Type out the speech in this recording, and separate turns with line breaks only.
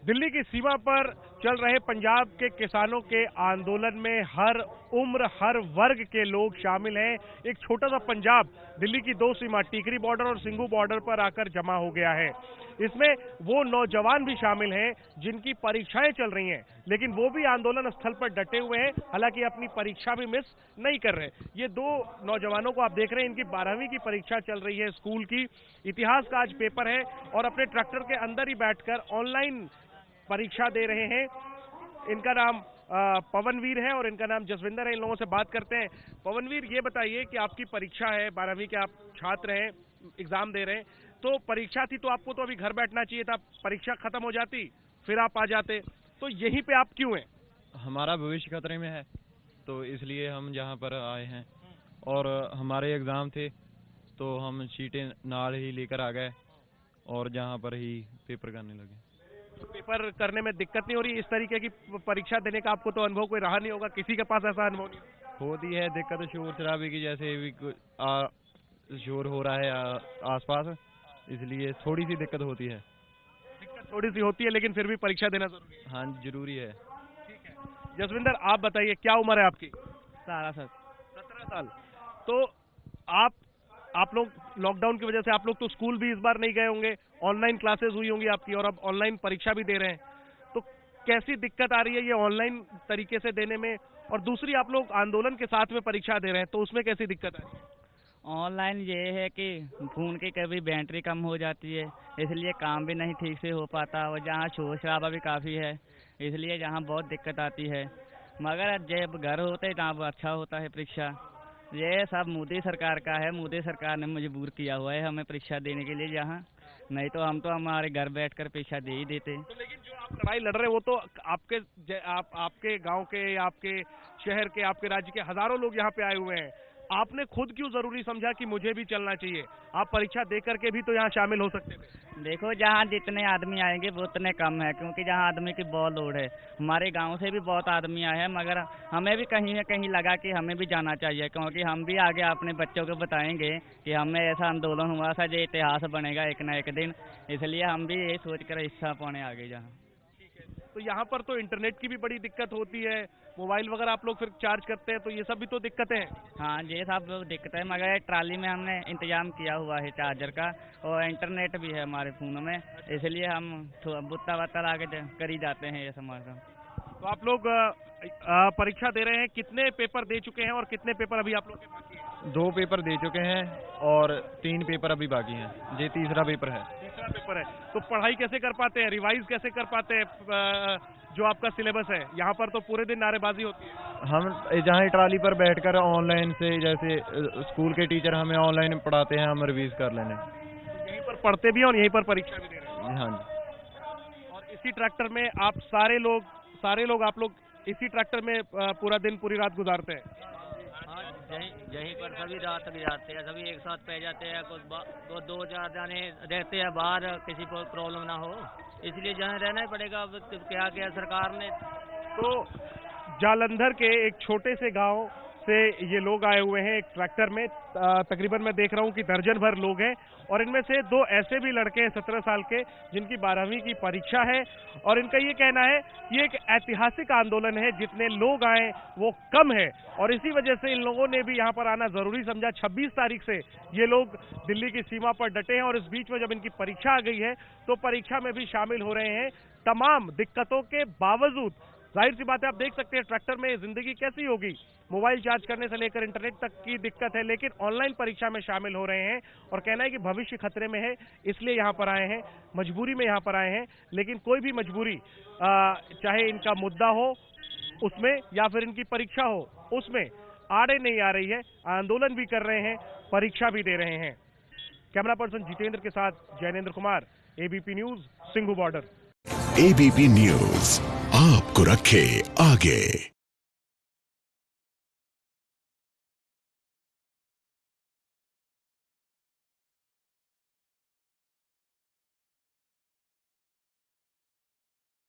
दिल्ली की सीमा पर चल रहे पंजाब के किसानों के आंदोलन में हर उम्र, हर वर्ग के लोग शामिल हैं। एक छोटा सा पंजाब दिल्ली की दो सीमा टिकरी बॉर्डर और सिंघू बॉर्डर पर आकर जमा हो गया है। इसमें वो नौजवान भी शामिल हैं जिनकी परीक्षाएं चल रही हैं, लेकिन वो भी आंदोलन स्थल पर डटे हुए हैं। हालांकि अपनी परीक्षा भी मिस नहीं कर रहे। ये दो नौजवानों को आप देख रहे हैं, इनकी 12वीं की परीक्षा चल रही है स्कूल की। इतिहास का आज पेपर है और अपने ट्रैक्टर के अंदर ही बैठकर ऑनलाइन परीक्षा दे रहे हैं। इनका नाम पवनवीर है और इनका नाम जसविंदर है। इन लोगों से बात करते हैं। पवनवीर, ये बताइए कि आपकी परीक्षा है, 12वीं के आप छात्र हैं, एग्जाम दे रहे हैं। तो परीक्षा थी तो आपको तो अभी घर बैठना चाहिए था, परीक्षा खत्म हो जाती फिर आप आ जाते, तो यहीं पे आप क्यों हैं?
हमारा भविष्य खतरे में है, तो इसलिए हम यहाँ पर आए हैं। और हमारे एग्ज़ाम थे तो हम सीटें नाल ही लेकर आ गए और जहाँ पर ही पेपर करने लगे।
तो पेपर करने में दिक्कत नहीं हो रही? इस तरीके की परीक्षा देने का आपको तो अनुभव कोई रहा नहीं होगा, किसी के पास ऐसा अनुभव नहीं
होती है दिक्कत शोर शराबे की, जैसे भी शोर हो रहा है आसपास, इसलिए थोड़ी सी दिक्कत होती है।
दिक्कत थोड़ी सी होती है, लेकिन फिर भी परीक्षा देना जरूरी है।
हाँ, जरूरी है।
ठीक है, जसविंदर आप बताइए, क्या उम्र है आपकी?
17
साल। तो आप लोग लॉकडाउन की वजह से आप लोग तो स्कूल भी इस बार नहीं गए होंगे, ऑनलाइन क्लासेस हुई होंगी आपकी और अब ऑनलाइन परीक्षा भी दे रहे हैं, तो कैसी दिक्कत आ रही है ये ऑनलाइन तरीके से देने में? और दूसरी, आप लोग आंदोलन के साथ में परीक्षा दे रहे हैं, तो उसमें कैसी दिक्कत आ रही है?
ऑनलाइन ये है कि फ़ोन की कभी बैटरी कम हो जाती है, इसलिए काम भी नहीं ठीक से हो पाता, और जहाँ शोर शराबा भी काफ़ी है, इसलिए जहाँ बहुत दिक्कत आती है। मगर जब घर होते हैं तहाँ अच्छा होता है परीक्षा। ये सब मोदी सरकार का है, मोदी सरकार ने मजबूर किया हुआ है हमें परीक्षा देने के लिए, जहाँ नहीं तो हम तो हमारे घर बैठकर परीक्षा दे ही देते।
तो लेकिन जो आप लड़ाई लड़ रहे हैं वो तो आपके गांव के, आपके शहर के, आपके राज्य के हजारों लोग यहाँ पे आए हुए हैं। आपने खुद क्यों जरूरी समझा कि मुझे भी चलना चाहिए? आप परीक्षा दे करके भी तो यहाँ शामिल हो सकते थे।
देखो, जहाँ जितने आदमी आएंगे वो उतने कम है, क्योंकि जहाँ आदमी की बहुत लोड है। हमारे गांव से भी बहुत आदमी आए हैं, मगर हमें भी कहीं न कहीं लगा कि हमें भी जाना चाहिए, क्योंकि हम भी आगे अपने बच्चों को बताएंगे कि हमें ऐसा आंदोलन हुआ था, जो इतिहास बनेगा एक न एक दिन। इसलिए हम भी यही सोच कर हिस्सा पाने आगे जहाँ।
तो यहाँ पर तो इंटरनेट की भी बड़ी दिक्कत होती है, मोबाइल वगैरह आप लोग फिर चार्ज करते हैं, तो ये सब भी तो दिक्कतें हैं।
हाँ, ये सब दिक्कत है, मगर ट्राली में हमने इंतजाम किया हुआ है चार्जर का, और इंटरनेट भी है हमारे फ़ोन में, इसलिए हम बुत्ता वत्ता आगे कर ही जाते हैं ये समाचार।
तो आप लोग परीक्षा दे रहे हैं, कितने पेपर दे चुके हैं और कितने पेपर अभी आप लोग के बाकी हैं?
2 पेपर दे चुके हैं और 3 पेपर अभी बाकी हैं। ये तीसरा पेपर है।
तीसरा पेपर है। तो पढ़ाई कैसे कर पाते हैं, रिवाइज कैसे कर पाते हैं? जो आपका सिलेबस है, यहाँ पर तो पूरे दिन नारेबाजी होती है।
हम जहाँ ट्राली पर बैठकर ऑनलाइन से, जैसे स्कूल के टीचर हमें ऑनलाइन पढ़ाते हैं, हम रिवीज कर लेने।
तो यहीं पर पढ़ते भी हैं और यहीं पर परीक्षा भी दे रहे हैं।
हाँ जी।
और इसी ट्रैक्टर में आप सारे लोग आप लोग इसी ट्रैक्टर में पूरा दिन पूरी रात गुजारते हैं?
हाँ, यहीं पर सभी रात गुजारते हैं, सभी एक साथ पै जाते हैं। कुछ 2-4 जाने रहते हैं बाहर, किसी को प्रॉब्लम ना हो, इसलिए जहाँ रहना ही पड़ेगा। अब क्या किया सरकार ने।
तो जालंधर के एक छोटे से गांव से ये लोग आए हुए हैं एक ट्रैक्टर में। तकरीबन मैं देख रहा हूँ कि दर्जन भर लोग हैं और इनमें से 2 ऐसे भी लड़के हैं 17 साल के, जिनकी 12वीं की परीक्षा है। और इनका ये कहना है ये एक ऐतिहासिक आंदोलन है, जितने लोग आए वो कम है और इसी वजह से इन लोगों ने भी यहाँ पर आना जरूरी समझा। 26 तारीख से ये लोग दिल्ली की सीमा पर डटे हैं और इस बीच में जब इनकी परीक्षा आ गई है तो परीक्षा में भी शामिल हो रहे हैं। तमाम दिक्कतों के बावजूद, जाहिर सी बात है, आप देख सकते हैं ट्रैक्टर में जिंदगी कैसी होगी, मोबाइल चार्ज करने से लेकर इंटरनेट तक की दिक्कत है, लेकिन ऑनलाइन परीक्षा में शामिल हो रहे हैं और कहना है कि भविष्य खतरे में है, इसलिए यहाँ पर आए हैं, मजबूरी में यहाँ पर आए हैं। लेकिन कोई भी मजबूरी, चाहे इनका मुद्दा हो उसमें या फिर इनकी परीक्षा हो उसमें, आड़े नहीं आ रही है। आंदोलन भी कर रहे हैं, परीक्षा भी दे रहे हैं। कैमरा पर्सन जितेंद्र के साथ Jainendra Kumar, ABP news, Singhu border.
ABP news आपको रखे आगे।